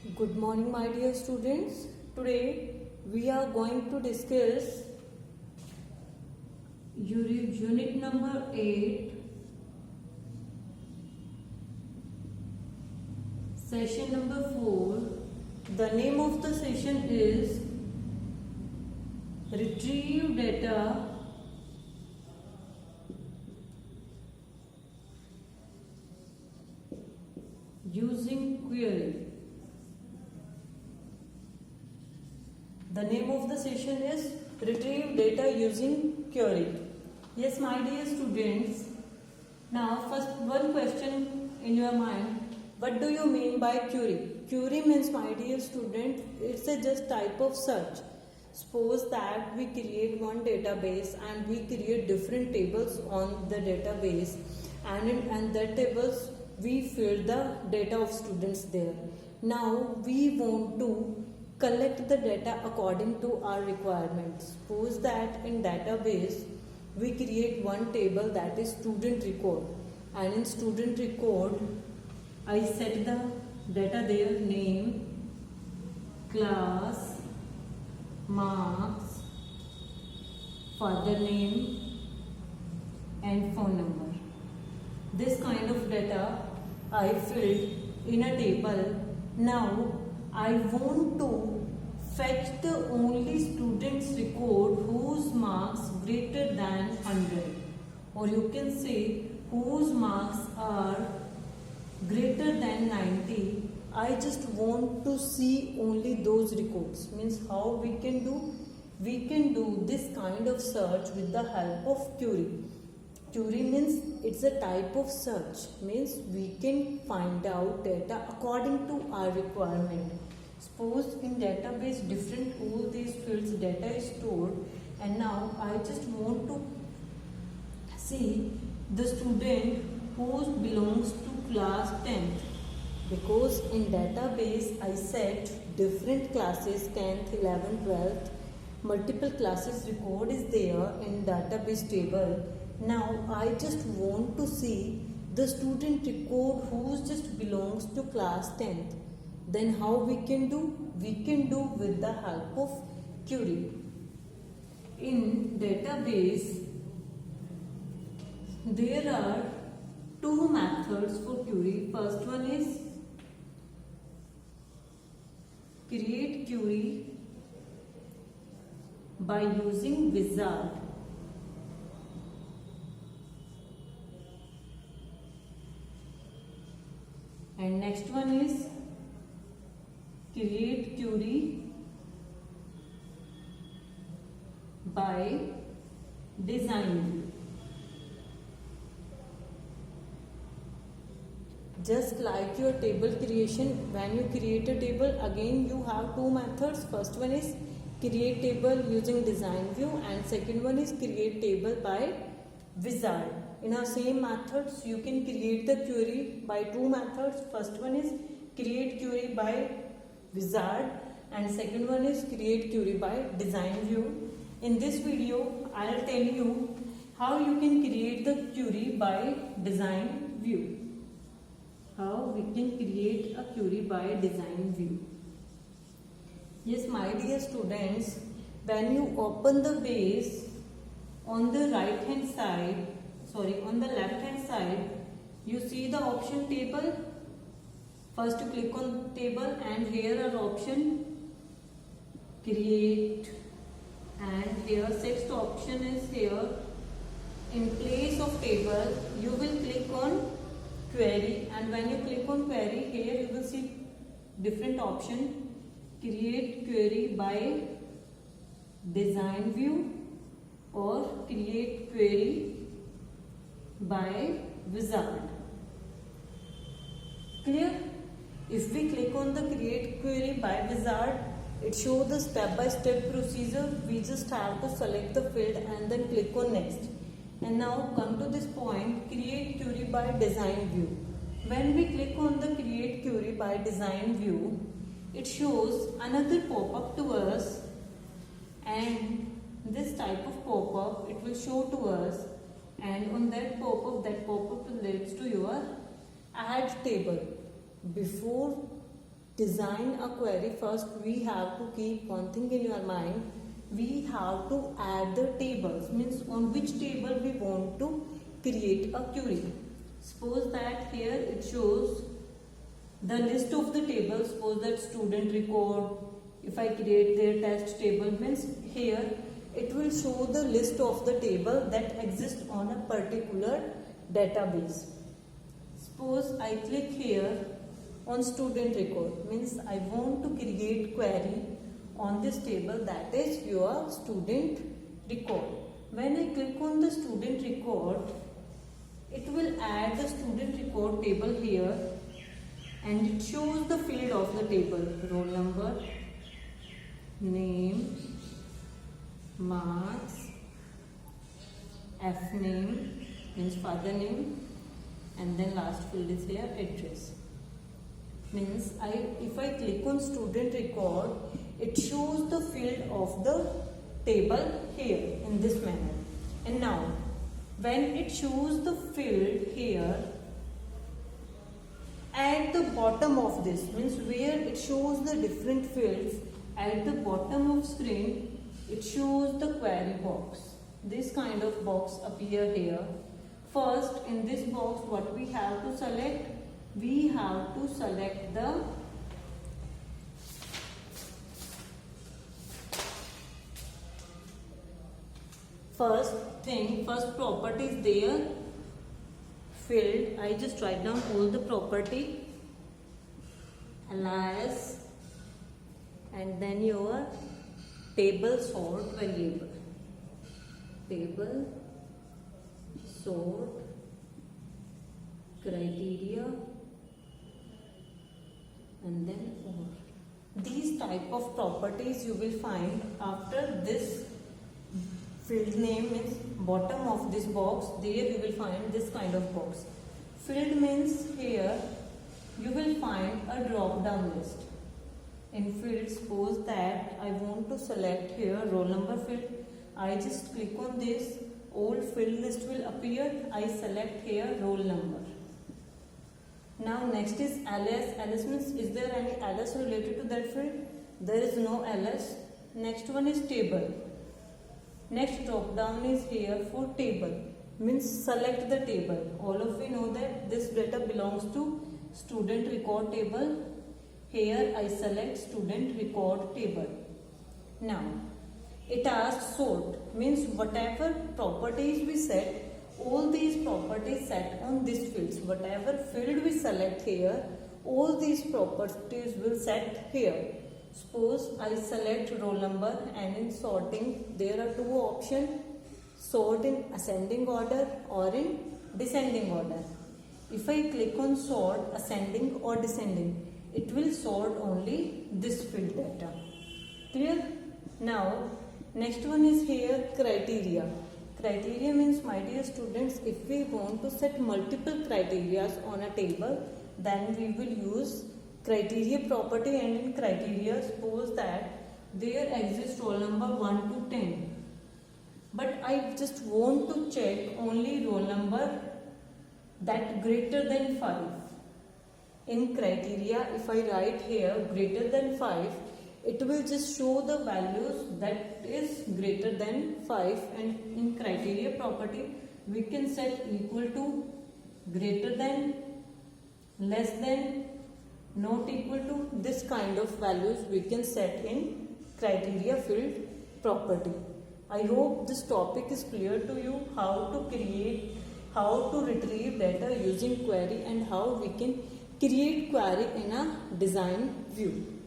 Good morning, my dear students. Today we are going to discuss unit number 8, session number 4. The name of the session is Retrieve Data Using Query. The name of the session is Retrieve Data Using Query. Yes, my dear students. Now, first one question in your mind. What do you mean by query? Query means, my dear student, it's a just type of search. Suppose that we create one database and we create different tables on the database, and in that tables we fill the data of students there. Now we want to collect the data according to our requirements. Suppose that in database we create one table, that is student record, and in student record I set the data there: name, class, marks, father name and phone number. This kind of data I filled in a table. Now I want to fetch the only student's record whose marks greater than 100, or you can say whose marks are greater than 90. I just want to see only those records. Means how we can do? We can do this kind of search with the help of query. Query means it's a type of search. Means we can find out data according to our requirement. Suppose in database different all these fields data is stored, and now I just want to see the student who belongs to class 10th, because in database I set different classes 10th, 11th, 12th, multiple classes record is there in database table. Now I just want to see the student record who just belongs to class 10th. Then how we can do? We can do with the help of query. In database there are two methods for query. First one is create query by using wizard. And next one is create query by design view. Just like your table creation, when you create a table, again you have two methods. First one is create table using design view, and second one is create table by wizard. In our same methods, you can create the query by two methods. First one is create query by wizard, and second one is create query by design view. In this video, I'll tell you how you can create the query by design view. How we can create a query by design view. Yes, my dear students, when you open the base, on the right hand side, on the left hand side, you see the option table. First you click on table, and here are option create, and here sixth option is here. In place of table you will click on query, and when you click on query, here you will see different option: create query by design view or create query by wizard. Clear? If we click on the create query by wizard, it shows the step-by-step procedure. We just have to select the field and then click on next. And now come to this point, create query by design view. When we click on the create query by design view, it shows another pop-up to us, and this type of pop-up it will show to us, and on that pop-up leads to your add table. Before design a query, first we have to keep one thing in your mind. We have to add the tables, means on which table we want to create a query. Suppose that here it shows the list of the tables. Suppose that student record, if I create their test table, means here it will show the list of the table that exists on a particular database. Suppose I click here on student record, means I want to create query on this table, that is your student record. When I click on the student record, it will add the student record table here, and it shows the field of the table: roll number, name, marks, F name means father name, and then last field is here address. Means if I click on student record, it shows the field of the table here in this manner. And now when it shows the field here, at the bottom of this, means where it shows the different fields, at the bottom of screen it shows the query box. This kind of box appear here. First, in this box, what we have to select? We have to select the first property is there, field. I just write down all the property, alias, and then your table sort variable, table sort criteria, and then or. These type of properties you will find after this field name is bottom of this box. There you will find this kind of box. Field means here you will find a drop down list. In field, suppose that I want to select here roll number field. I just click on this, all field list will appear. I select here roll number. Now next is alias. Alias means, is there any alias related to that field? There is no alias. Next one is table. Next drop down is here for table, means select the table. All of you know that this data belongs to student record table. Here I select student record table. Now it asks sort, means whatever properties we set, all these properties set on this fields. Whatever field we select here, all these properties will set here. Suppose I select roll number, and in sorting there are two options: sort in ascending order or in descending order. If I click on sort ascending or descending, it will sort only this field data. Clear? Now next one is here criteria. Criteria means, my dear students, if we want to set multiple criteria on a table, then we will use criteria property. And in criteria, suppose that there exists roll number 1 to 10, but I just want to check only roll number that greater than 5. In criteria, if I write here greater than 5, it will just show the values that is greater than 5. And in criteria property, we can set equal to, greater than, less than, not equal to. This kind of values we can set in criteria field property. I hope this topic is clear to you, how to create, how to retrieve data using query, and how we can create query in a design view.